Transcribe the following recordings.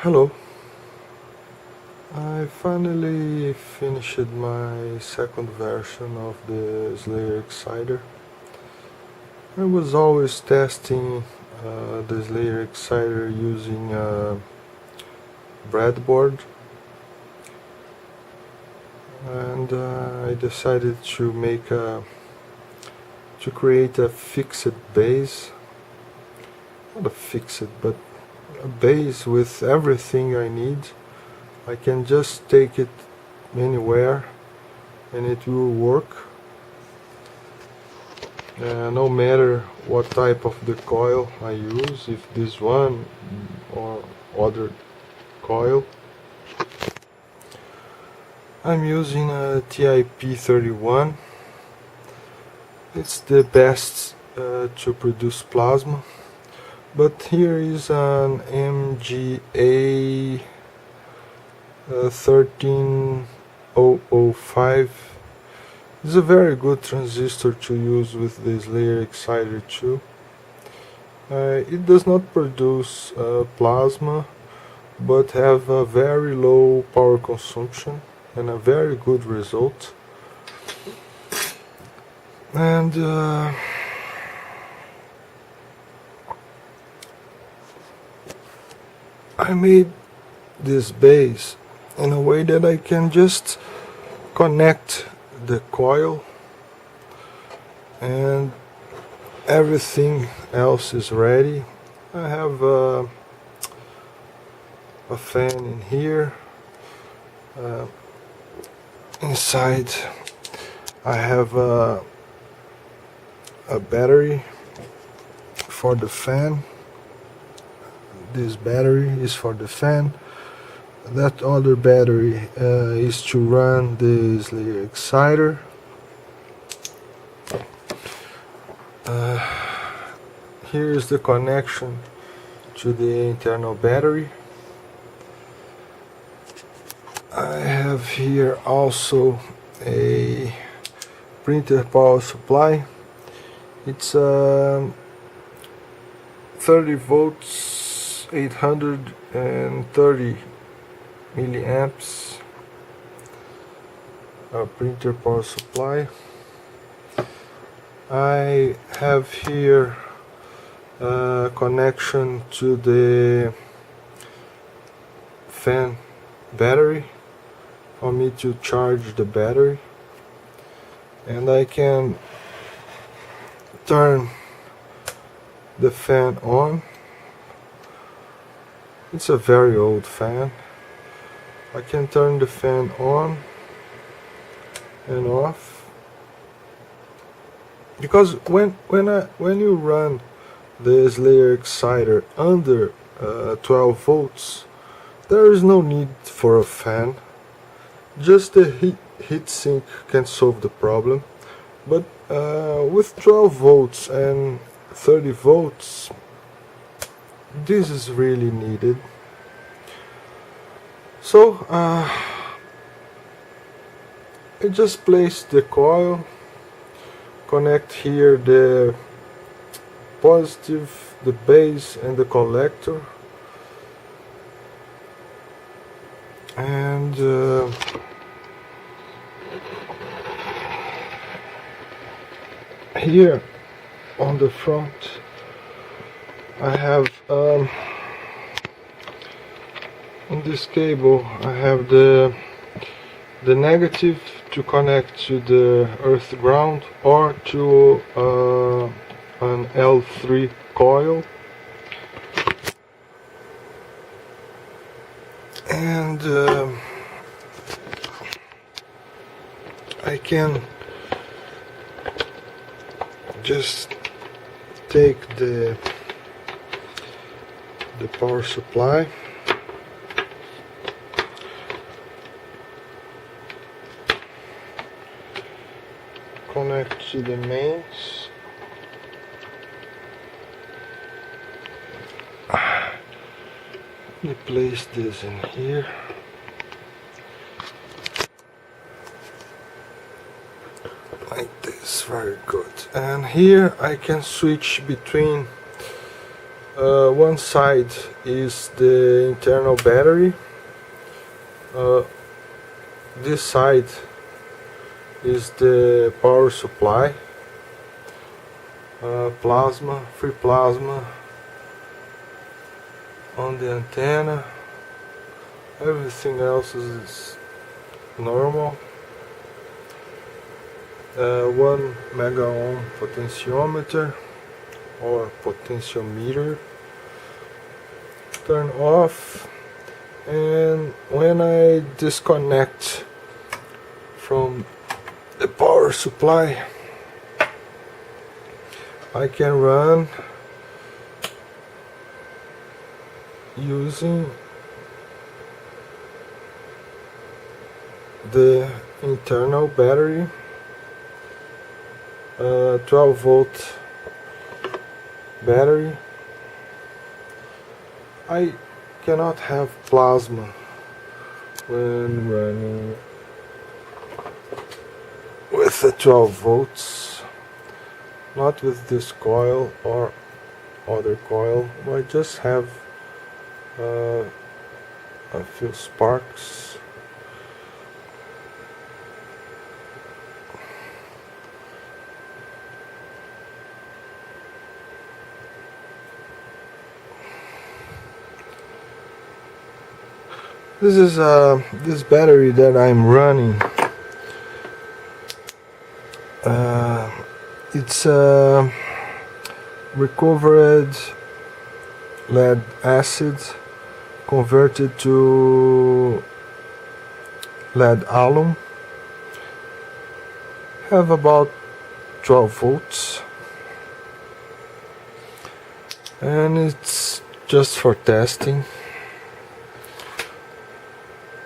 Hello, I finally finished my second version of the Slayer Exciter. I was always testing the Slayer Exciter using a breadboard, and I decided to create a fixed base, not a fixed but a base with everything I need. I can just take it anywhere and it will work, no matter what type of the coil I use, if this one or other coil. I'm using a TIP31. It's the best to produce plasma, but here is an MGA 13005. It's a very good transistor to use with this Slayer Exciter too. It does not produce plasma, but have a very low power consumption and a very good result. And I made this base in a way that I can just connect the coil and everything else is ready. I have a fan in here. Inside I have a battery for the fan. This battery is for the fan. That other battery is to run the Slayer Exciter. Here is the connection to the internal battery. I have here also a printer power supply. It's 30 volts, 830 milliamps, a printer power supply. I have here a connection to the fan battery for me to charge the battery, and I can turn the fan on. It's a very old fan. I can turn the fan on and off, because when you run the Slayer Exciter under 12 volts, there is no need for a fan. Just the heat sink can solve the problem. But with 12 volts and 30 volts, this is really needed. So I just place the coil, connect here the positive, the base and the collector, and here on the front I have on this cable I have the negative to connect to the earth ground or to an L3 coil, and I can just take the power supply, connect to the mains, we place this in here, like this, very good. And here I can switch between One side is the internal battery. Uh, this side is the power supply. Plasma, free plasma on the antenna. Everything else is normal. 1 mega ohm potentiometer or potentiometer. Turn off, and when I disconnect from the power supply, I can run using the internal battery, 12 volt battery. I cannot have plasma when running with the 12 volts, not with this coil or other coil. I just have a few sparks. This is this battery that I'm running. It's recovered lead acid converted to lead alum. Have about 12 volts, and it's just for testing.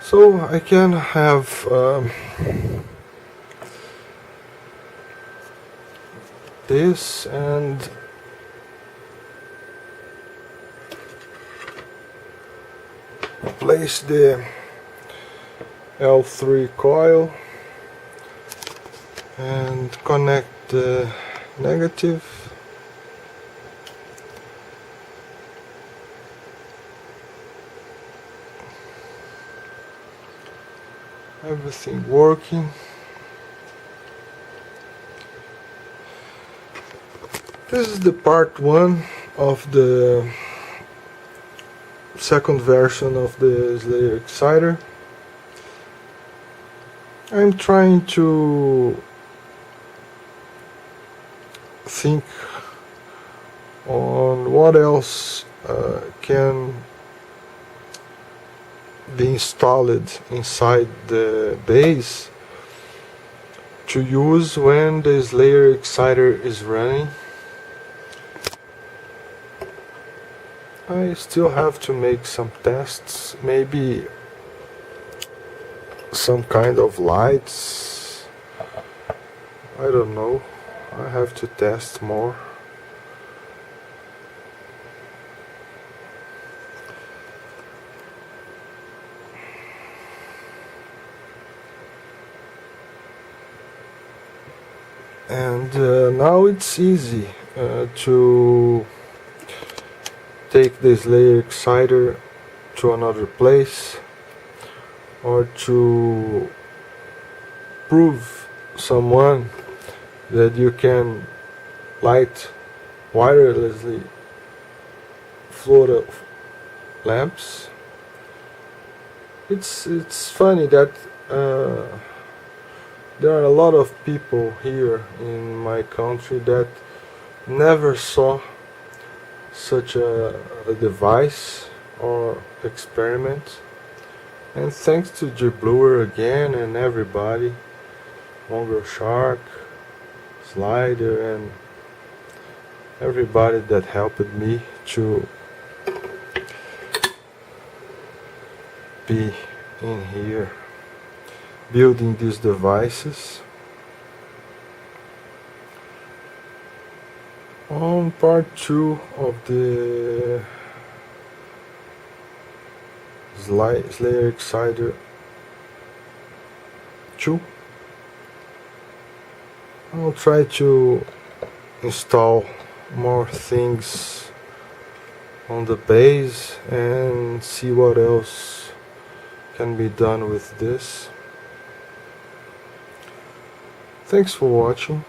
So I can have this and place the L3 coil and connect the negative. Everything working. This is the part 1 of the second version of the Slayer exciter. I'm trying to think on what else can be installed inside the base to use when the Slayer exciter is running. I still have to make some tests, maybe some kind of lights. I don't know, I have to test more. And now it's easy to take this Slayer exciter to another place, or to prove someone that you can light wirelessly float lamps. It's funny that there are a lot of people here in my country that never saw such a device or experiment. And thanks to J. Bluer again and everybody, Mongrel Shark, Slider, and everybody that helped me to be in here building these devices. On part 2 of the Slayer exciter 2, I'll try to install more things on the base and see what else can be done with this. Thanks for watching.